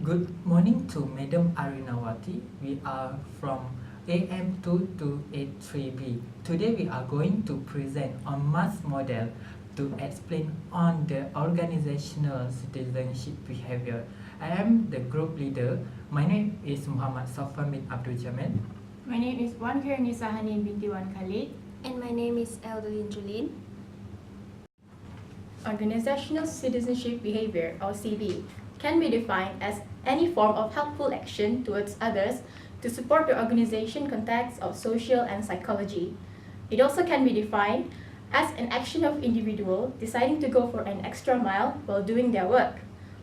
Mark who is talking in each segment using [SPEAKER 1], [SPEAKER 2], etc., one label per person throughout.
[SPEAKER 1] Good morning to Madam Arinawati. We are from AM2283B. Today we are going to present on mass model to explain on the organizational citizenship behavior. I am the group leader. My name is Muhammad Saffuan bin Abdul Jamil.
[SPEAKER 2] My name is KHAIRUNISA HANIM binti KHALID.
[SPEAKER 3] And my name is ALDELINE JULIN.
[SPEAKER 2] Organizational citizenship behavior, or CB, can be defined as any form of helpful action towards others to support the organization context of social and psychology. It also can be defined as an action of individual deciding to go for an extra mile while doing their work,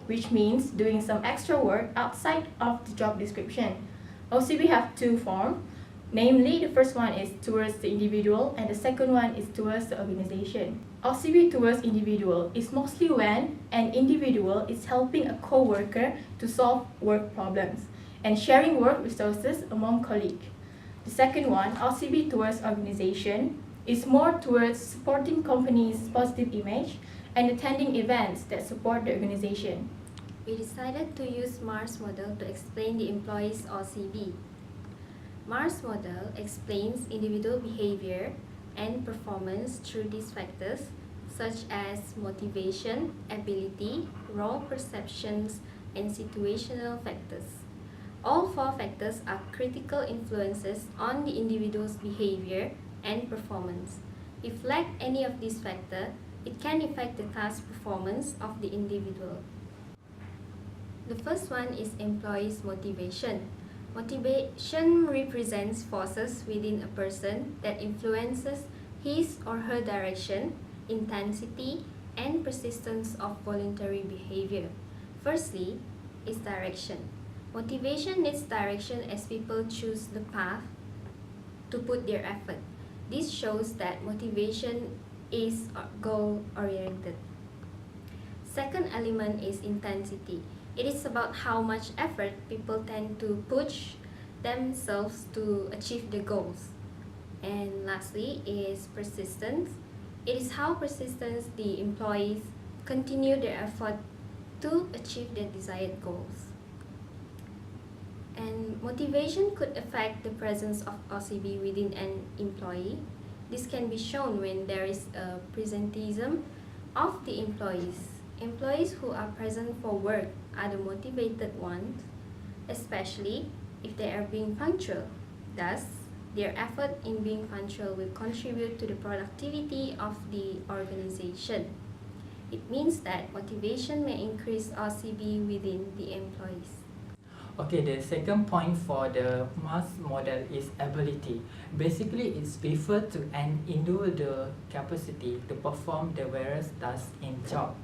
[SPEAKER 2] which means doing some extra work outside of the job description. OCB have two forms. Namely, the first one is towards the individual and the second one is towards the organization. OCB towards individual is mostly when an individual is helping a co-worker to solve work problems and sharing work resources among colleagues. The second one, OCB towards organization, is more towards supporting companies' positive image and attending events that support the organization.
[SPEAKER 3] We decided to use Mars model to explain the employees OCB. Mars model explains individual behavior and performance through these factors such as motivation, ability, role perceptions, and situational factors. All four factors are critical influences on the individual's behavior and performance. If lack any of these factors, it can affect the task performance of the individual. The first one is employees' motivation. Motivation represents forces within a person that influences his or her direction, intensity, and persistence of voluntary behavior. Firstly is direction. Motivation needs direction as people choose the path to put their effort. This shows that motivation is goal-oriented. Second element is intensity. It is about how much effort people tend to push themselves to achieve the goals. And lastly is persistence. It is how persistent the employees continue their effort to achieve their desired goals. And motivation could affect the presence of OCB within an employee. This can be shown when there is a presenteeism of the employees. Employees who are present for work are the motivated ones, especially if they are being punctual. Thus, their effort in being punctual will contribute to the productivity of the organization. It means that motivation may increase OCB within the employees.
[SPEAKER 1] Okay, the second point for the mass model is ability. Basically, it's referred to an individual capacity to perform the various tasks in job.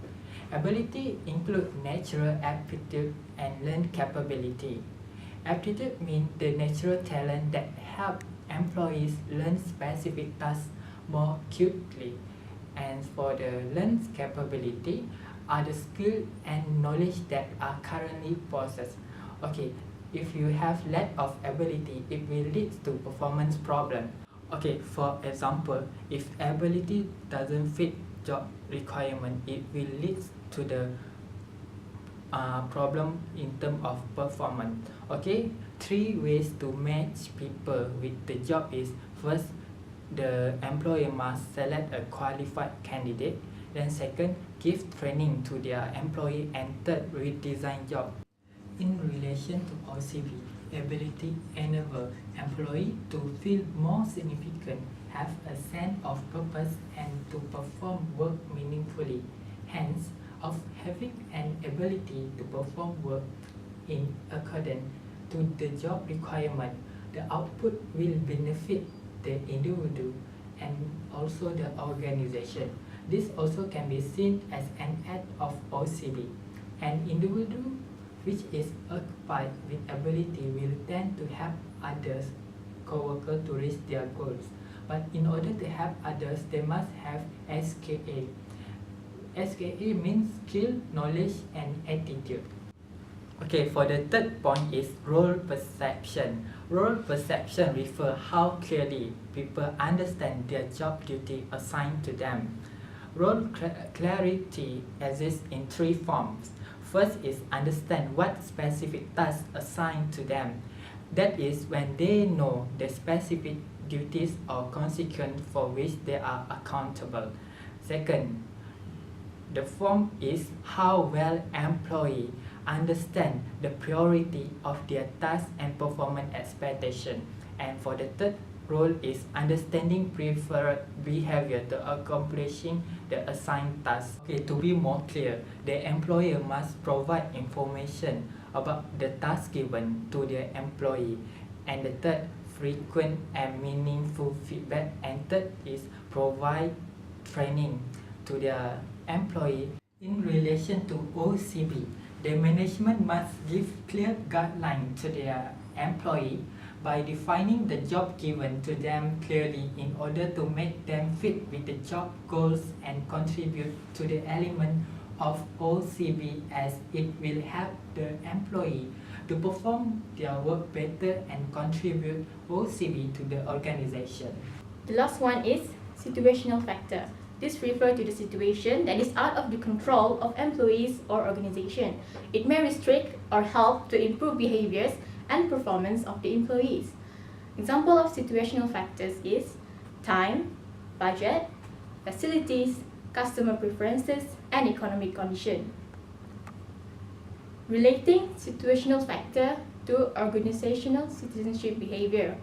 [SPEAKER 1] Ability include natural aptitude and learned capability. Aptitude means the natural talent that help employees learn specific tasks more quickly. And for the learned capability are the skill and knowledge that are currently possessed. Okay, if you have lack of ability, it will lead to performance problem. Okay, for example, if ability doesn't fit job requirement, it will lead to the problem in terms of performance. Okay, 3 ways to match people with the job is: first, the employer must select a qualified candidate. Then second, give training to their employee. And third, redesign job. In relation to OCB, ability enables employee to feel more significant, have a sense of purpose, and to perform work meaningfully. Hence, of having an ability to perform work in accordance to the job requirement, the output will benefit the individual and also the organization. This also can be seen as an act of OCB. An individual which is occupied with ability will tend to help others, co-workers, to reach their goals. But in order to help others, they must have SKA. SKA means skill, knowledge, and attitude. Okay, for the third point is role perception. Role perception refers how clearly people understand their job duty assigned to them. Role clarity exists in 3 forms. First is understand what specific tasks assigned to them. That is when they know the specific duties or consequence for which they are accountable. Second, the form is how well employee understand the priority of their task and performance expectation. And for the third role is understanding preferred behavior to accomplishing the assigned task. Okay, to be more clear, the employer must provide information about the task given to their employee. And the third, frequent and meaningful feedback. And third is provide training to their employee. In relation to OCB, the management must give clear guidelines to their employee by defining the job given to them clearly in order to make them fit with the job goals and contribute to the element of OCB, as it will help the employee to perform their work better and contribute OCB to the organization.
[SPEAKER 2] The last one is situational factor. This refers to the situation that is out of the control of employees or organization. It may restrict or help to improve behaviors and performance of the employees. Example of situational factors is time, budget, facilities, customer preferences, and economic condition. Relating situational factor to organizational citizenship behavior.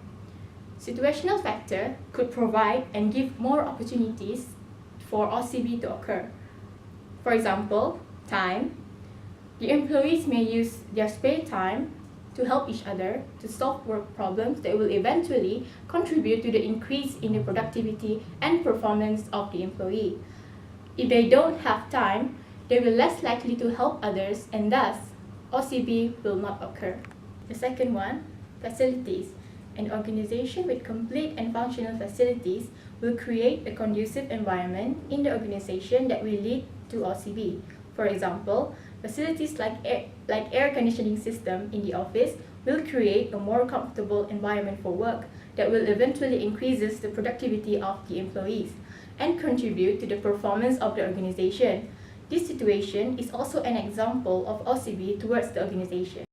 [SPEAKER 2] Situational factor could provide and give more opportunities for OCB to occur. For example, time. The employees may use their spare time to help each other to solve work problems that will eventually contribute to the increase in the productivity and performance of the employee. If they don't have time, they will less likely to help others, and thus OCB will not occur. The second one, facilities. An organization with complete and functional facilities will create a conducive environment in the organization that will lead to OCB. For example, facilities like air conditioning system in the office will create a more comfortable environment for work that will eventually increases the productivity of the employees and contribute to the performance of the organization. This situation is also an example of OCB towards the organization.